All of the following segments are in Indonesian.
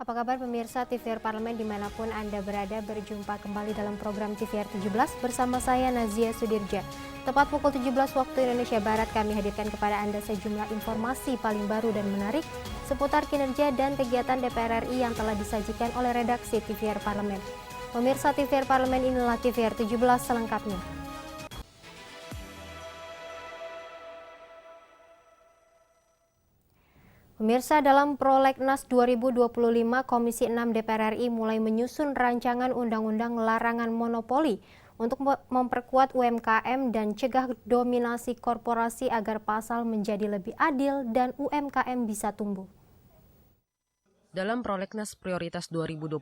Apa kabar pemirsa TVR Parlemen dimanapun Anda berada, berjumpa kembali dalam program TVR 17 bersama saya Nazia Sudirja. Tepat pukul 17 waktu Indonesia Barat kami hadirkan kepada Anda sejumlah informasi paling baru dan menarik seputar kinerja dan kegiatan DPR RI yang telah disajikan oleh redaksi TVR Parlemen. Pemirsa TVR Parlemen, inilah TVR 17 selengkapnya. Pemirsa, dalam Prolegnas 2025, Komisi 6 DPR RI mulai menyusun rancangan undang-undang larangan monopoli untuk memperkuat UMKM dan cegah dominasi korporasi agar pasal menjadi lebih adil dan UMKM bisa tumbuh. Dalam Prolegnas Prioritas 2025,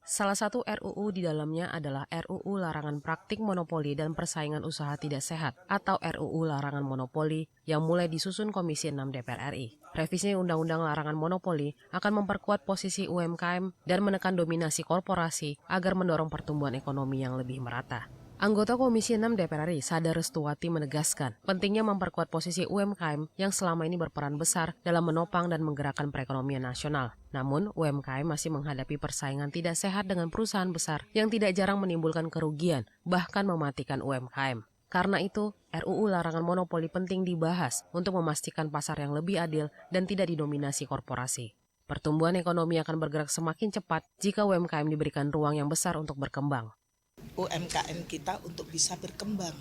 salah satu RUU di dalamnya adalah RUU Larangan Praktik Monopoli dan Persaingan Usaha Tidak Sehat atau RUU Larangan Monopoli yang mulai disusun Komisi 6 DPR RI. Revisi Undang-Undang Larangan Monopoli akan memperkuat posisi UMKM dan menekan dominasi korporasi agar mendorong pertumbuhan ekonomi yang lebih merata. Anggota Komisi 6 DPR RI, Sada Restuwati, menegaskan pentingnya memperkuat posisi UMKM yang selama ini berperan besar dalam menopang dan menggerakkan perekonomian nasional. Namun, UMKM masih menghadapi persaingan tidak sehat dengan perusahaan besar yang tidak jarang menimbulkan kerugian, bahkan mematikan UMKM. Karena itu, RUU Larangan Monopoli penting dibahas untuk memastikan pasar yang lebih adil dan tidak didominasi korporasi. Pertumbuhan ekonomi akan bergerak semakin cepat jika UMKM diberikan ruang yang besar untuk berkembang. UMKM kita untuk bisa berkembang,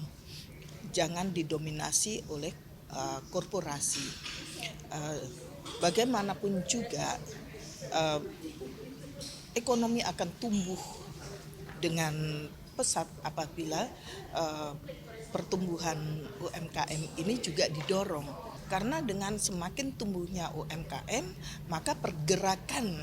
jangan didominasi oleh korporasi. Bagaimanapun juga ekonomi akan tumbuh dengan pesat apabila pertumbuhan UMKM ini juga didorong. Karena dengan semakin tumbuhnya UMKM, maka pergerakan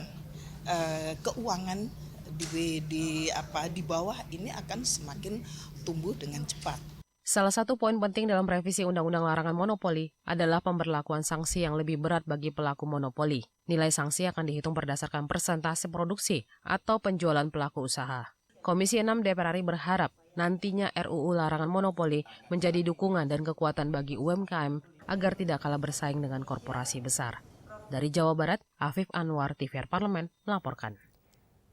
keuangan di bawah ini akan semakin tumbuh dengan cepat. Salah satu poin penting dalam revisi Undang-Undang Larangan Monopoli adalah pemberlakuan sanksi yang lebih berat bagi pelaku monopoli. Nilai sanksi akan dihitung berdasarkan persentase produksi atau penjualan pelaku usaha. Komisi 6 DPR RI berharap nantinya RUU Larangan Monopoli menjadi dukungan dan kekuatan bagi UMKM agar tidak kalah bersaing dengan korporasi besar. Dari Jawa Barat, Afif Anwar, TVR Parlemen, melaporkan.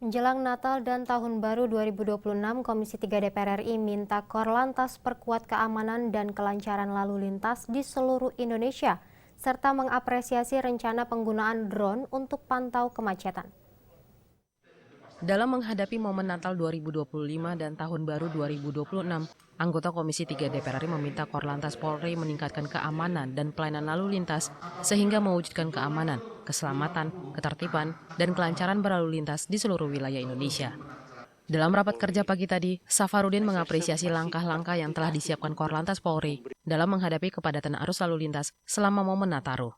Menjelang Natal dan Tahun Baru 2026, Komisi 3 DPR RI minta Korlantas perkuat keamanan dan kelancaran lalu lintas di seluruh Indonesia, serta mengapresiasi rencana penggunaan drone untuk pantau kemacetan. Dalam menghadapi momen Natal 2025 dan Tahun Baru 2026, anggota Komisi 3 DPR RI meminta Korlantas Polri meningkatkan keamanan dan pelayanan lalu lintas sehingga mewujudkan keamanan, keselamatan, ketertiban, dan kelancaran berlalu lintas di seluruh wilayah Indonesia. Dalam rapat kerja pagi tadi, Safarudin mengapresiasi langkah-langkah yang telah disiapkan Korlantas Polri dalam menghadapi kepadatan arus lalu lintas selama momen Nataru.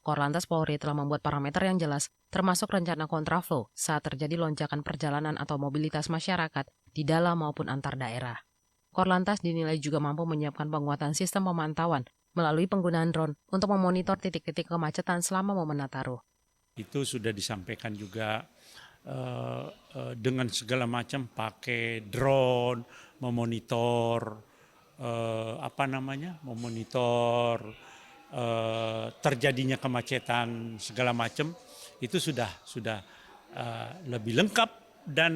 Korlantas Polri telah membuat parameter yang jelas, termasuk rencana kontraflow saat terjadi lonjakan perjalanan atau mobilitas masyarakat di dalam maupun antar daerah. Korlantas dinilai juga mampu menyiapkan penguatan sistem pemantauan melalui penggunaan drone untuk memonitor titik-titik kemacetan selama momen Nataru. Itu sudah disampaikan juga dengan segala macam pakai drone, memonitor terjadinya kemacetan segala macam, itu sudah lebih lengkap dan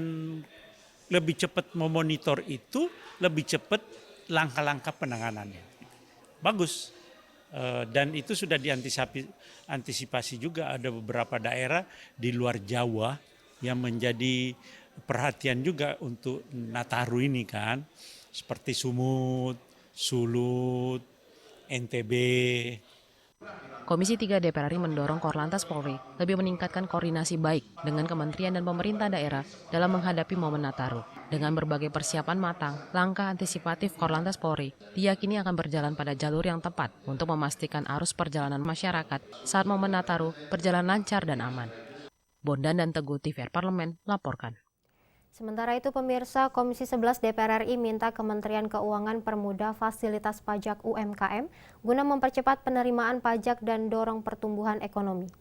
lebih cepat memonitor itu, lebih cepat langkah-langkah penanganannya. Bagus. Dan itu sudah diantisipasi juga. Ada beberapa daerah di luar Jawa yang menjadi perhatian juga untuk Nataru ini kan, seperti Sumut, Sulut, NTB. Komisi 3 DPR RI mendorong Korlantas Polri lebih meningkatkan koordinasi baik dengan kementerian dan pemerintah daerah dalam menghadapi momen Nataru. Dengan berbagai persiapan matang, langkah antisipatif Korlantas Polri diyakini akan berjalan pada jalur yang tepat untuk memastikan arus perjalanan masyarakat saat momen Nataru berjalan lancar dan aman. Bondan dan Teguh, TVR Parlemen, laporkan. Sementara itu pemirsa, Komisi 11 DPR RI minta Kementerian Keuangan permudah fasilitas pajak UMKM guna mempercepat penerimaan pajak dan dorong pertumbuhan ekonomi.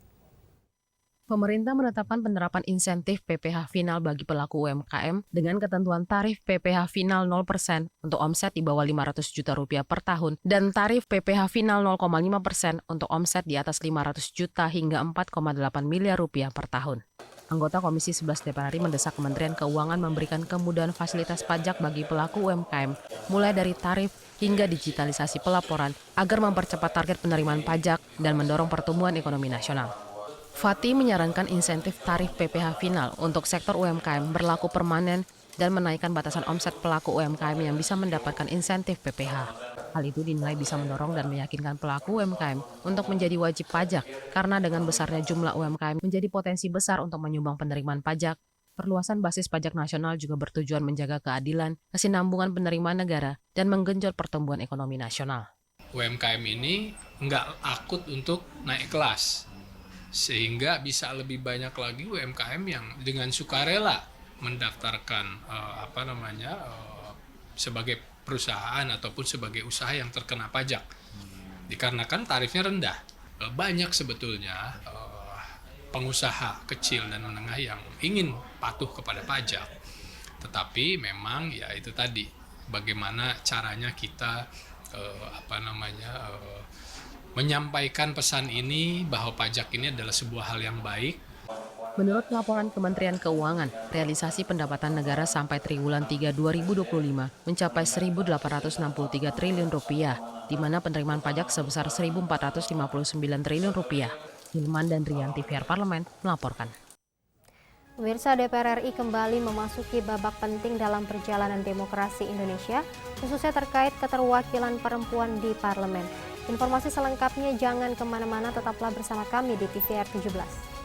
Pemerintah menetapkan penerapan insentif PPh final bagi pelaku UMKM dengan ketentuan tarif PPh final 0% untuk omset di bawah 500 juta rupiah per tahun dan tarif PPh final 0,5% untuk omset di atas 500 juta hingga 4,8 miliar rupiah per tahun. Anggota Komisi 11 DPR RI mendesak Kementerian Keuangan memberikan kemudahan fasilitas pajak bagi pelaku UMKM, mulai dari tarif hingga digitalisasi pelaporan agar mempercepat target penerimaan pajak dan mendorong pertumbuhan ekonomi nasional. Fatih menyarankan insentif tarif PPh final untuk sektor UMKM berlaku permanen dan menaikkan batasan omset pelaku UMKM yang bisa mendapatkan insentif PPh. Hal itu dinilai bisa mendorong dan meyakinkan pelaku UMKM untuk menjadi wajib pajak karena dengan besarnya jumlah UMKM menjadi potensi besar untuk menyumbang penerimaan pajak. Perluasan basis pajak nasional juga bertujuan menjaga keadilan, kesinambungan penerimaan negara, dan menggenjot pertumbuhan ekonomi nasional. UMKM ini nggak akut untuk naik kelas, sehingga bisa lebih banyak lagi UMKM yang dengan sukarela mendaftarkan sebagai perusahaan ataupun sebagai usaha yang terkena pajak. Dikarenakan tarifnya rendah, banyak sebetulnya pengusaha kecil dan menengah yang ingin patuh kepada pajak. Tetapi memang ya itu tadi, bagaimana caranya kita menyampaikan pesan ini bahwa pajak ini adalah sebuah hal yang baik. Menurut laporan Kementerian Keuangan, realisasi pendapatan negara sampai triwulan 3 2025 mencapai Rp1.863 triliun, di mana penerimaan pajak sebesar Rp1.459 triliun. Hilman dan Rian, TVR Parlemen, melaporkan. Pemirsa, DPR RI kembali memasuki babak penting dalam perjalanan demokrasi Indonesia, khususnya terkait keterwakilan perempuan di parlemen. Informasi selengkapnya jangan kemana-mana, tetaplah bersama kami di TVR 17.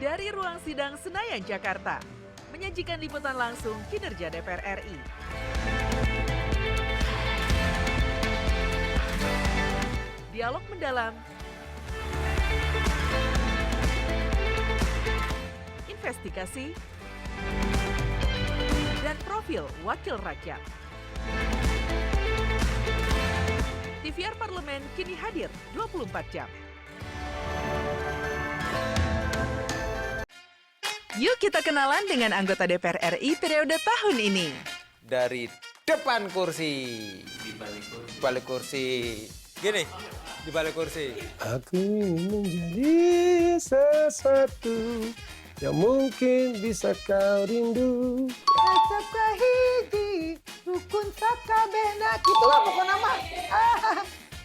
Dari ruang sidang Senayan, Jakarta, menyajikan liputan langsung kinerja DPR RI. Dialog mendalam, investigasi, dan profil wakil rakyat. TVR Parlemen kini hadir 24 jam. Yuk kita kenalan dengan anggota DPR RI periode tahun ini. Dari depan kursi. Di balik kursi. Gini, di balik kursi. Aku ingin menjadi sesuatu yang mungkin bisa kau rindu. Acap kahiji, rukun sakabena, gitulah pokok nama.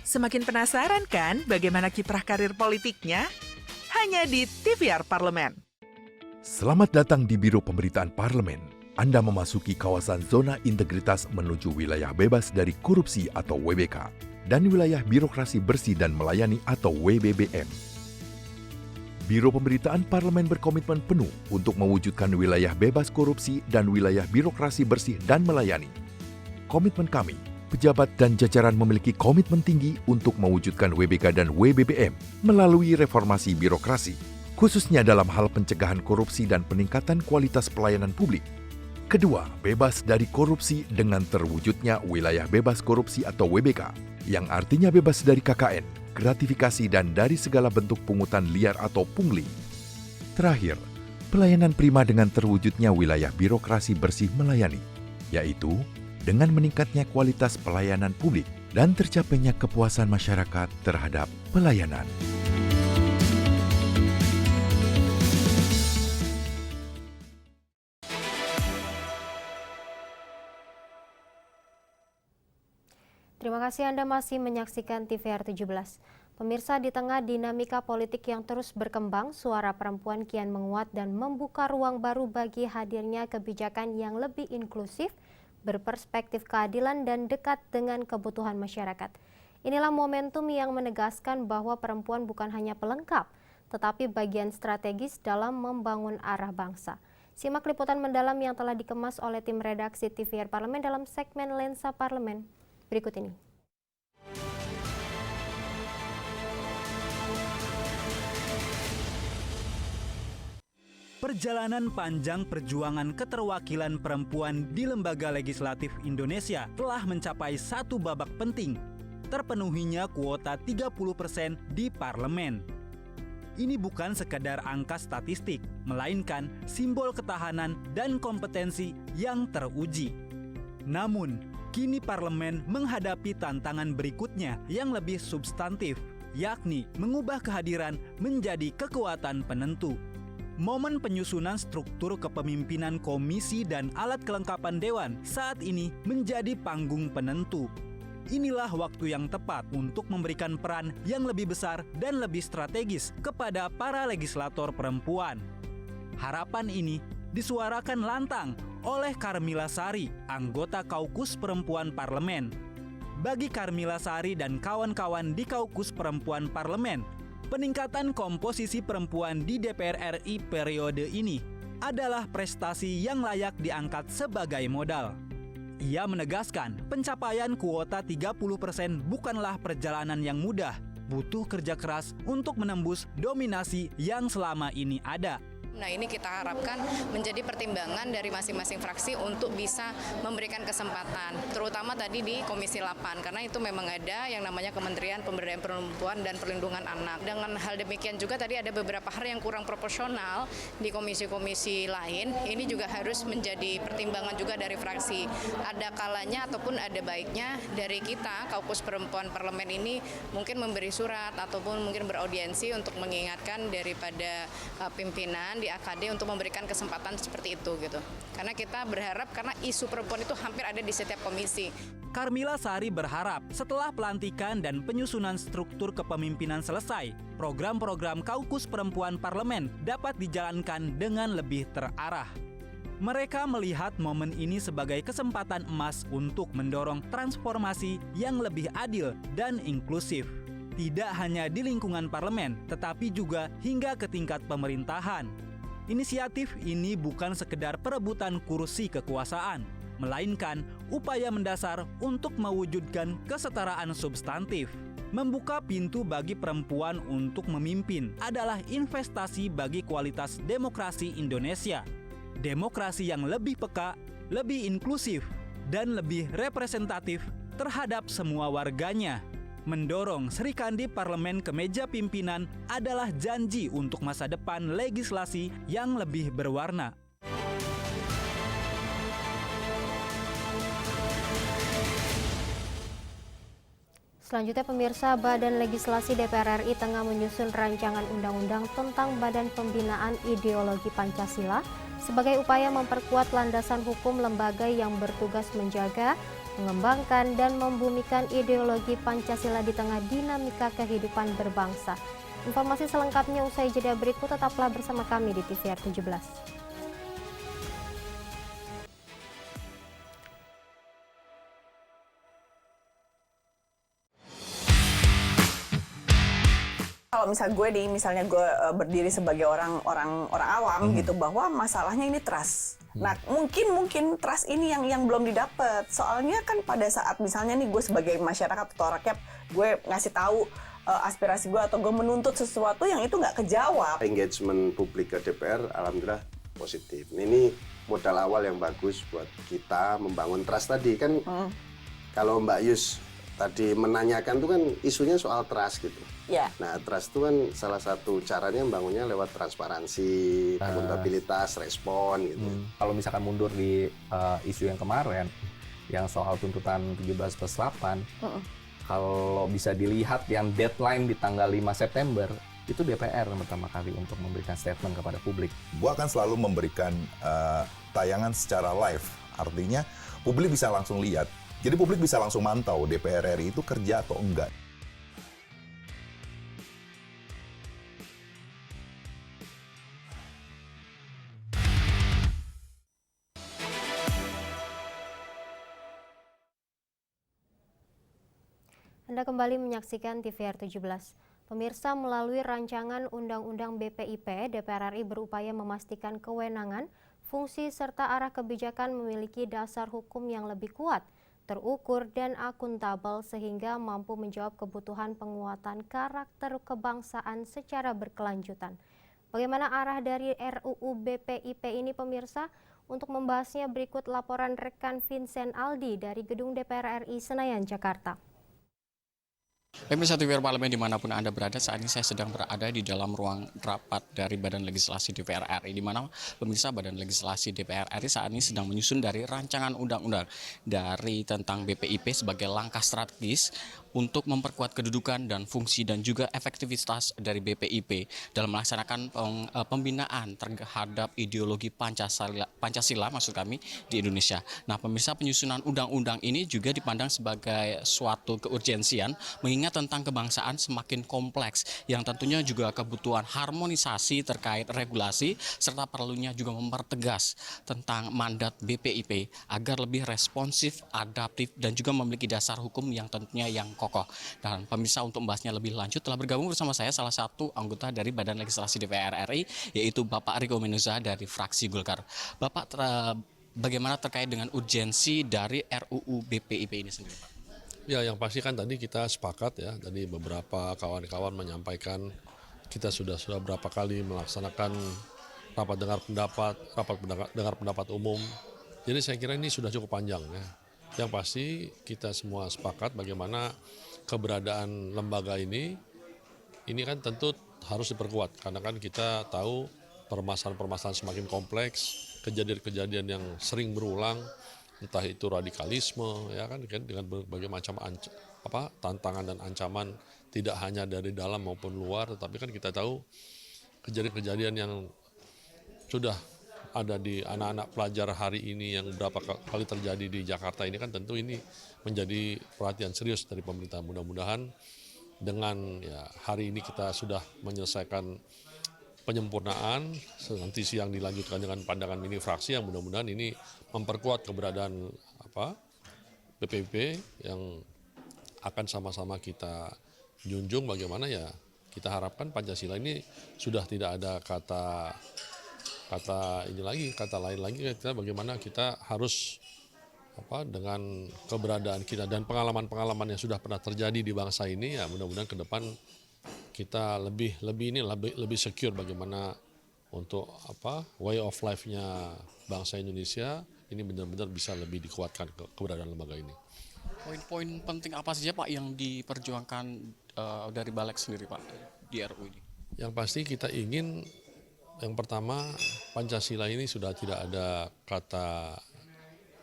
Semakin penasaran kan bagaimana kiprah karir politiknya? Hanya di TVR Parlemen. Selamat datang di Biro Pemberitaan Parlemen. Anda memasuki kawasan zona integritas menuju wilayah bebas dari korupsi atau WBK dan wilayah birokrasi bersih dan melayani atau WBBM. Biro Pemberitaan Parlemen berkomitmen penuh untuk mewujudkan wilayah bebas korupsi dan wilayah birokrasi bersih dan melayani. Komitmen kami, pejabat dan jajaran memiliki komitmen tinggi untuk mewujudkan WBK dan WBBM melalui reformasi birokrasi, khususnya dalam hal pencegahan korupsi dan peningkatan kualitas pelayanan publik. Kedua, bebas dari korupsi dengan terwujudnya wilayah bebas korupsi atau WBK, yang artinya bebas dari KKN, gratifikasi dan dari segala bentuk pungutan liar atau pungli. Terakhir, pelayanan prima dengan terwujudnya wilayah birokrasi bersih melayani, yaitu dengan meningkatnya kualitas pelayanan publik dan tercapainya kepuasan masyarakat terhadap pelayanan. Terima kasih Anda masih menyaksikan TVR 17. Pemirsa, di tengah dinamika politik yang terus berkembang, suara perempuan kian menguat dan membuka ruang baru bagi hadirnya kebijakan yang lebih inklusif, berperspektif keadilan dan dekat dengan kebutuhan masyarakat. Inilah momentum yang menegaskan bahwa perempuan bukan hanya pelengkap, tetapi bagian strategis dalam membangun arah bangsa. Simak liputan mendalam yang telah dikemas oleh tim redaksi TVR Parlemen dalam segmen Lensa Parlemen berikut ini. Perjalanan panjang perjuangan keterwakilan perempuan di lembaga legislatif Indonesia telah mencapai satu babak penting, terpenuhinya kuota 30% di parlemen. ini bukan sekadar angka statistik, melainkan simbol ketahanan dan kompetensi yang teruji. Namun, kini parlemen menghadapi tantangan berikutnya yang lebih substantif, yakni mengubah kehadiran menjadi kekuatan penentu. Momen penyusunan struktur kepemimpinan komisi dan alat kelengkapan dewan saat ini menjadi panggung penentu. Inilah waktu yang tepat untuk memberikan peran yang lebih besar dan lebih strategis kepada para legislator perempuan. Harapan ini disuarakan lantang oleh Karmila Sari, anggota Kaukus Perempuan Parlemen. Bagi Karmila Sari dan kawan-kawan di Kaukus Perempuan Parlemen, peningkatan komposisi perempuan di DPR RI periode ini adalah prestasi yang layak diangkat sebagai modal. Ia menegaskan pencapaian kuota 30% bukanlah perjalanan yang mudah, butuh kerja keras untuk menembus dominasi yang selama ini ada. Nah, ini kita harapkan menjadi pertimbangan dari masing-masing fraksi untuk bisa memberikan kesempatan, terutama tadi di Komisi 8, karena itu memang ada yang namanya Kementerian Pemberdayaan Perempuan dan Perlindungan Anak. Dengan hal demikian juga tadi ada beberapa hal yang kurang proporsional di komisi-komisi lain, ini juga harus menjadi pertimbangan juga dari fraksi. Ada kalanya ataupun ada baiknya dari kita, Kaukus Perempuan Parlemen ini mungkin memberi surat ataupun mungkin beraudiensi untuk mengingatkan daripada pimpinan di AKD untuk memberikan kesempatan seperti itu gitu. Karena kita berharap karena isu perempuan itu hampir ada di setiap komisi. Karmila Sari berharap setelah pelantikan dan penyusunan struktur kepemimpinan selesai, program-program Kaukus Perempuan Parlemen dapat dijalankan dengan lebih terarah. Mereka melihat momen ini sebagai kesempatan emas untuk mendorong transformasi yang lebih adil dan inklusif. Tidak hanya di lingkungan parlemen, tetapi juga hingga ke tingkat pemerintahan. Inisiatif ini bukan sekedar perebutan kursi kekuasaan, melainkan upaya mendasar untuk mewujudkan kesetaraan substantif. Membuka pintu bagi perempuan untuk memimpin adalah investasi bagi kualitas demokrasi Indonesia. Demokrasi yang lebih peka, lebih inklusif, dan lebih representatif terhadap semua warganya. Mendorong Sri Kandi Parlemen ke meja pimpinan adalah janji untuk masa depan legislasi yang lebih berwarna. Selanjutnya pemirsa, Badan Legislasi DPR RI tengah menyusun rancangan undang-undang tentang Badan Pembinaan Ideologi Pancasila sebagai upaya memperkuat landasan hukum lembaga yang bertugas menjaga, mengembangkan dan membumikan ideologi Pancasila di tengah dinamika kehidupan berbangsa. Informasi selengkapnya usai jeda berikut, tetaplah bersama kami di TVR 17. Kalau misalnya gue berdiri sebagai orang awam gitu, bahwa masalahnya ini trust. Nah, mungkin trust ini yang belum didapat. Soalnya kan pada saat misalnya nih gue sebagai masyarakat atau rakyat, gue ngasih tahu aspirasi gue atau gue menuntut sesuatu yang itu nggak kejawab. Engagement publik ke DPR alhamdulillah positif. Ini modal awal yang bagus buat kita membangun trust tadi kan. Kalau Mbak Yus tadi menanyakan tuh kan isunya soal trust gitu. Ya. Nah, trust itu kan salah satu caranya membangunnya lewat transparansi, akuntabilitas, respon gitu. Kalau misalkan mundur di isu yang kemarin, yang soal tuntutan 17+8, kalau bisa dilihat yang deadline di tanggal 5 September, itu DPR pertama kali untuk memberikan statement kepada publik. Gua akan selalu memberikan tayangan secara live, artinya publik bisa langsung lihat. Jadi publik bisa langsung mantau DPR RI itu kerja atau enggak. Anda kembali menyaksikan TVR 17. Pemirsa, melalui rancangan Undang-Undang BPIP, DPR RI berupaya memastikan kewenangan, fungsi serta arah kebijakan memiliki dasar hukum yang lebih kuat, terukur dan akuntabel sehingga mampu menjawab kebutuhan penguatan karakter kebangsaan secara berkelanjutan. Bagaimana arah dari RUU BPIP ini pemirsa? Untuk membahasnya berikut laporan rekan Vincent Aldi dari Gedung DPR RI Senayan, Jakarta. Pemirsa TVR Parlemen dimanapun Anda berada, saat ini saya sedang berada di dalam ruang rapat dari Badan Legislasi DPR RI, di mana pemirsa Badan Legislasi DPR RI saat ini sedang menyusun dari rancangan undang-undang dari tentang BPIP sebagai langkah strategis untuk memperkuat kedudukan dan fungsi dan juga efektivitas dari BPIP dalam melaksanakan pembinaan terhadap ideologi Pancasila maksud kami di Indonesia. Nah, pemirsa, penyusunan undang-undang ini juga dipandang sebagai suatu keurgensian mengingat tentang kebangsaan semakin kompleks yang tentunya juga kebutuhan harmonisasi terkait regulasi serta perlunya juga mempertegas tentang mandat BPIP agar lebih responsif, adaptif dan juga memiliki dasar hukum yang tentunya yang kokoh. Dan pemirsa, untuk membahasnya lebih lanjut telah bergabung bersama saya salah satu anggota dari Badan Legislasi DPR RI, yaitu Bapak Riko Menuza dari fraksi Golkar. Bapak, bagaimana terkait dengan urgensi dari RUU BPIP ini sendiri, Pak? Ya, yang pasti kan tadi kita sepakat ya, tadi beberapa kawan-kawan menyampaikan kita sudah berapa kali melaksanakan rapat dengar pendapat umum. Jadi saya kira ini sudah cukup panjang ya. Yang pasti kita semua sepakat bagaimana keberadaan lembaga ini kan tentu harus diperkuat karena kan kita tahu permasalahan-permasalahan semakin kompleks, kejadian-kejadian yang sering berulang, entah itu radikalisme ya kan dengan berbagai macam tantangan dan ancaman tidak hanya dari dalam maupun luar, tetapi kan kita tahu kejadian-kejadian yang sudah ada di anak-anak pelajar hari ini yang berapa kali terjadi di Jakarta ini kan tentu ini menjadi perhatian serius dari pemerintah. Mudah-mudahan dengan ya hari ini kita sudah menyelesaikan penyempurnaan, nanti siang dilanjutkan dengan pandangan mini fraksi yang mudah-mudahan ini memperkuat keberadaan BPIP yang akan sama-sama kita junjung bagaimana ya kita harapkan Pancasila ini sudah tidak ada kata lain lagi kita bagaimana kita harus dengan keberadaan kita dan pengalaman-pengalaman yang sudah pernah terjadi di bangsa ini ya mudah-mudahan ke depan kita lebih secure bagaimana untuk way of life-nya bangsa Indonesia ini benar-benar bisa lebih dikuatkan keberadaan lembaga ini. Poin-poin penting apa saja Pak yang diperjuangkan dari Balik sendiri Pak di RUU ini? Yang pasti kita ingin yang pertama Pancasila ini sudah tidak ada kata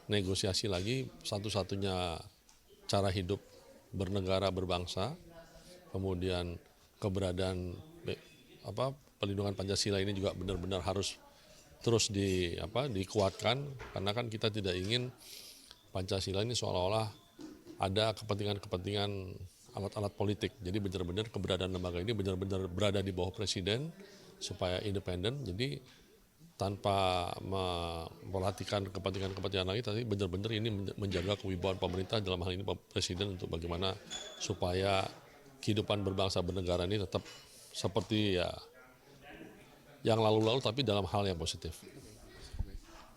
negosiasi lagi, satu-satunya cara hidup bernegara berbangsa, kemudian keberadaan pelindungan Pancasila ini juga benar-benar harus terus dikuatkan karena kan kita tidak ingin Pancasila ini seolah-olah ada kepentingan alat-alat politik. Jadi benar-benar keberadaan lembaga ini benar-benar berada di bawah presiden supaya independen. Jadi tanpa memperhatikan kepentingan lagi, tapi benar-benar ini menjaga kewibawaan pemerintah dalam hal ini presiden untuk bagaimana supaya kehidupan berbangsa bernegara ini tetap seperti ya yang lalu-lalu tapi dalam hal yang positif.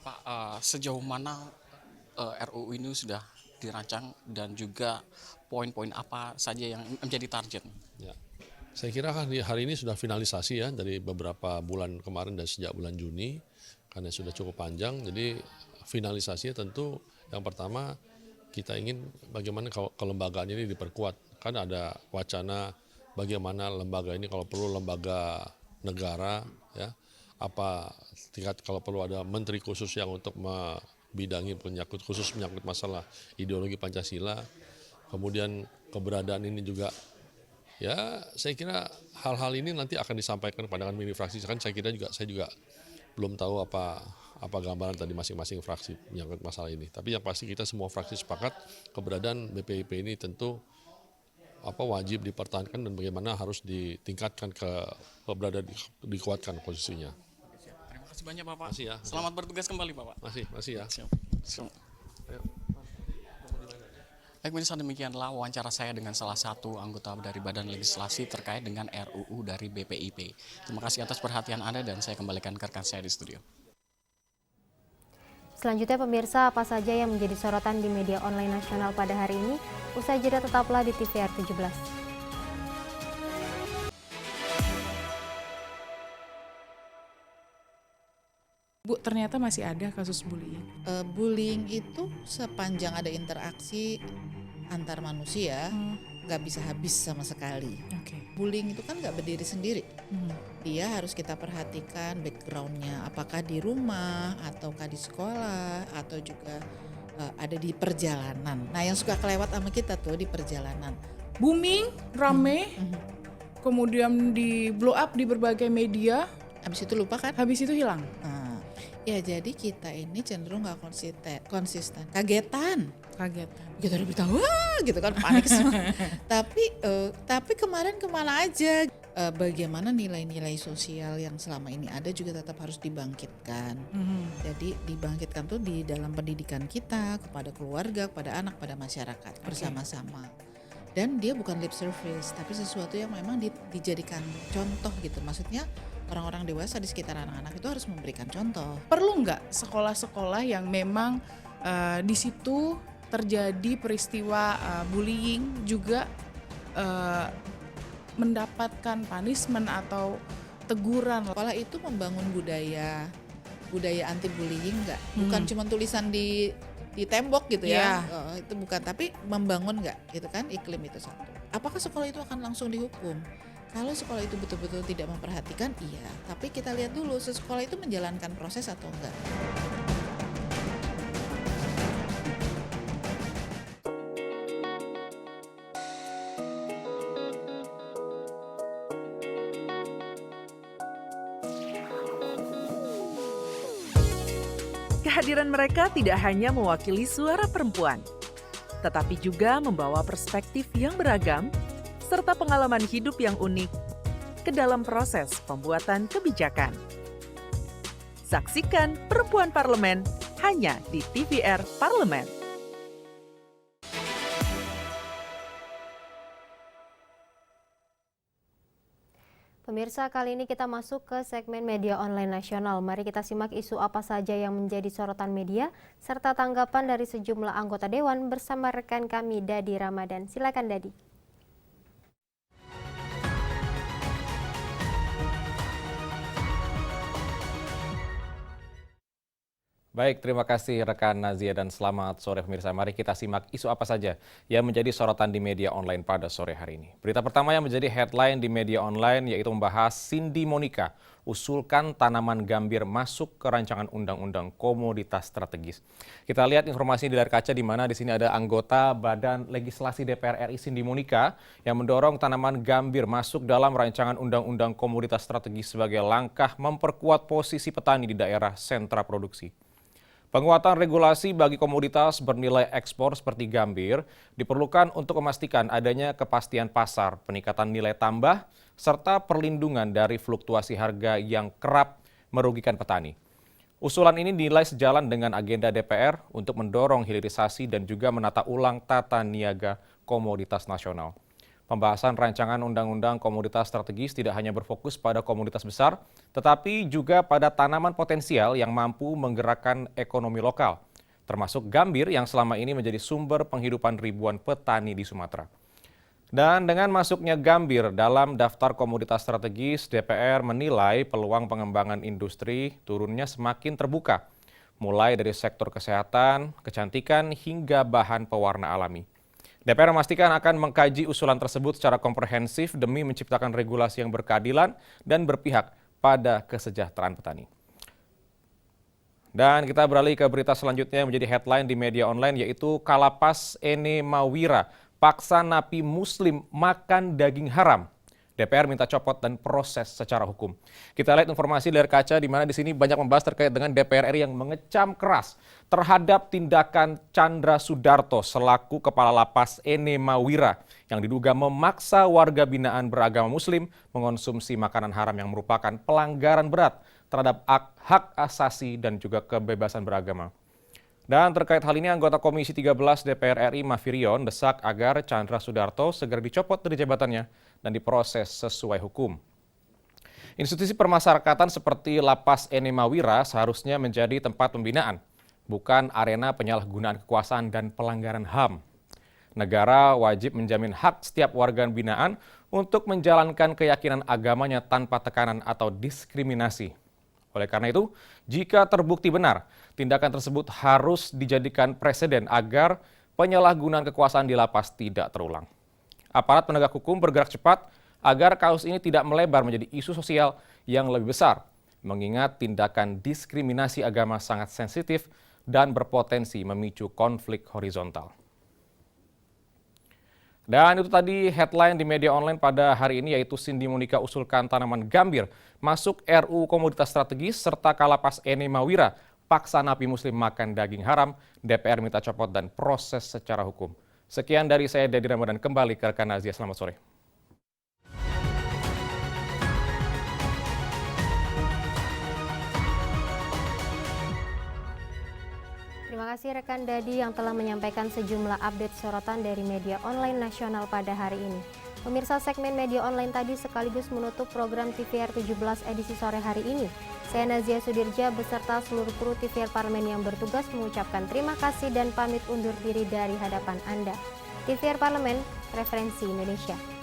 Pak, sejauh mana RUU ini sudah dirancang dan juga poin-poin apa saja yang menjadi target? Ya. Saya kira kan hari ini sudah finalisasi ya dari beberapa bulan kemarin dan sejak bulan Juni karena sudah cukup panjang. Jadi finalisasinya tentu yang pertama kita ingin bagaimana kelembagaan ini diperkuat. Kan ada wacana bagaimana lembaga ini kalau perlu lembaga negara ya tingkat kalau perlu ada menteri khusus yang untuk membidangi menyangkut masalah ideologi Pancasila. Kemudian keberadaan ini juga ya saya kira hal-hal ini nanti akan disampaikan pandangan mini fraksi kan saya juga belum tahu apa gambaran tadi masing-masing fraksi menyangkut masalah ini. Tapi yang pasti kita semua fraksi sepakat keberadaan BPIP ini tentu wajib dipertahankan dan bagaimana harus ditingkatkan dikuatkan posisinya. Terima kasih banyak Bapak. Masih ya. Selamat bertugas kembali Bapak. Masih ya. Siap. Baik, pemirsa, demikianlah wawancara saya dengan salah satu anggota dari Badan Legislasi terkait dengan RUU dari BPIP. Terima kasih atas perhatian Anda dan saya kembalikan ke rekan saya di studio. Selanjutnya pemirsa, apa saja yang menjadi sorotan di media online nasional pada hari ini? Usai jeda tetaplah di TVR 17. Bu, ternyata masih ada kasus bullying. Bullying itu sepanjang ada interaksi antar manusia, nggak bisa habis sama sekali. Bullying itu kan nggak berdiri sendiri. Dia harus kita perhatikan backgroundnya, apakah di rumah, ataukah di sekolah, atau juga ada di perjalanan. Nah yang suka kelewat sama kita tuh di perjalanan. Booming, rame, kemudian di blow up di berbagai media. Habis itu lupa kan? Habis itu hilang. Ya jadi kita ini cenderung nggak konsisten, kagetan. Kita udah beritahu, wah gitu kan, panik semua. Tapi kemarin kemana aja? Bagaimana nilai-nilai sosial yang selama ini ada juga tetap harus dibangkitkan. Jadi dibangkitkan tuh di dalam pendidikan kita, kepada keluarga, kepada anak, pada masyarakat bersama-sama. Dan dia bukan lip service, tapi sesuatu yang memang dijadikan contoh gitu. Maksudnya orang-orang dewasa di sekitar anak-anak itu harus memberikan contoh. Perlu nggak sekolah-sekolah yang memang di situ terjadi peristiwa bullying juga mendapatkan punishment atau teguran? Sekolah itu membangun budaya anti bullying nggak? Bukan cuma tulisan di tembok gitu ya, itu bukan, tapi membangun nggak gitu kan, iklim itu satu. Apakah sekolah itu akan langsung dihukum? Kalau sekolah itu betul-betul tidak memperhatikan, iya. Tapi kita lihat dulu, sekolah itu menjalankan proses atau enggak. Kehadiran mereka tidak hanya mewakili suara perempuan, tetapi juga membawa perspektif yang beragam serta pengalaman hidup yang unik ke dalam proses pembuatan kebijakan. Saksikan Perempuan Parlemen hanya di TVR Parlemen. Pemirsa, kali ini kita masuk ke segmen media online nasional. Mari kita simak isu apa saja yang menjadi sorotan media, serta tanggapan dari sejumlah anggota Dewan bersama rekan kami Dadi Ramadan. Silakan Dadi. Baik, terima kasih rekan Nazia dan selamat sore pemirsa. Mari kita simak isu apa saja yang menjadi sorotan di media online pada sore hari ini. Berita pertama yang menjadi headline di media online yaitu membahas Cindy Monica usulkan tanaman gambir masuk ke rancangan undang-undang komoditas strategis. Kita lihat informasi di layar kaca di mana di sini ada anggota Badan Legislasi DPR RI Cindy Monica yang mendorong tanaman gambir masuk dalam rancangan undang-undang komoditas strategis sebagai langkah memperkuat posisi petani di daerah sentra produksi. Penguatan regulasi bagi komoditas bernilai ekspor seperti gambir diperlukan untuk memastikan adanya kepastian pasar, peningkatan nilai tambah, serta perlindungan dari fluktuasi harga yang kerap merugikan petani. Usulan ini dinilai sejalan dengan agenda DPR untuk mendorong hilirisasi dan juga menata ulang tata niaga komoditas nasional. Pembahasan rancangan undang-undang komoditas strategis tidak hanya berfokus pada komoditas besar, tetapi juga pada tanaman potensial yang mampu menggerakkan ekonomi lokal, termasuk gambir yang selama ini menjadi sumber penghidupan ribuan petani di Sumatera. Dan dengan masuknya gambir dalam daftar komoditas strategis, DPR menilai peluang pengembangan industri turunnya semakin terbuka, mulai dari sektor kesehatan, kecantikan, hingga bahan pewarna alami. DPR memastikan akan mengkaji usulan tersebut secara komprehensif demi menciptakan regulasi yang berkeadilan dan berpihak pada kesejahteraan petani. Dan kita beralih ke berita selanjutnya yang menjadi headline di media online yaitu Kalapas Ene Mawira paksa napi muslim makan daging haram. DPR minta copot dan proses secara hukum. Kita lihat informasi dari kaca di mana di sini banyak membahas terkait dengan DPR RI yang mengecam keras terhadap tindakan Chandra Sudarto selaku Kepala Lapas Ene Mawira yang diduga memaksa warga binaan beragama Muslim mengonsumsi makanan haram yang merupakan pelanggaran berat terhadap hak asasi dan juga kebebasan beragama. Dan terkait hal ini, anggota Komisi 13 DPR RI Mafirion desak agar Chandra Sudarto segera dicopot dari jabatannya dan diproses sesuai hukum. Institusi permasyarakatan seperti Lapas Ene Mawira seharusnya menjadi tempat pembinaan, bukan arena penyalahgunaan kekuasaan dan pelanggaran HAM. Negara wajib menjamin hak setiap warga binaan untuk menjalankan keyakinan agamanya tanpa tekanan atau diskriminasi. Oleh karena itu, jika terbukti benar, tindakan tersebut harus dijadikan preseden agar penyalahgunaan kekuasaan di lapas tidak terulang. Aparat penegak hukum bergerak cepat agar kasus ini tidak melebar menjadi isu sosial yang lebih besar, mengingat tindakan diskriminasi agama sangat sensitif dan berpotensi memicu konflik horizontal. Dan itu tadi headline di media online pada hari ini, yaitu Cindy Monica usulkan tanaman gambir masuk RUU Komoditas Strategis, serta Kalapas Eni Mawira paksa napi muslim makan daging haram, DPR minta copot dan proses secara hukum. Sekian dari saya, Dedi Ramadan, kembali ke rekan Nazia. Selamat sore. Terima kasih rekan Dadi yang telah menyampaikan sejumlah update sorotan dari media online nasional pada hari ini. Pemirsa, segmen media online tadi sekaligus menutup program TVR 17 edisi sore hari ini. Saya Nazia Sudirja beserta seluruh kru TVR Parlemen yang bertugas mengucapkan terima kasih dan pamit undur diri dari hadapan Anda. TVR Parlemen, referensi Indonesia.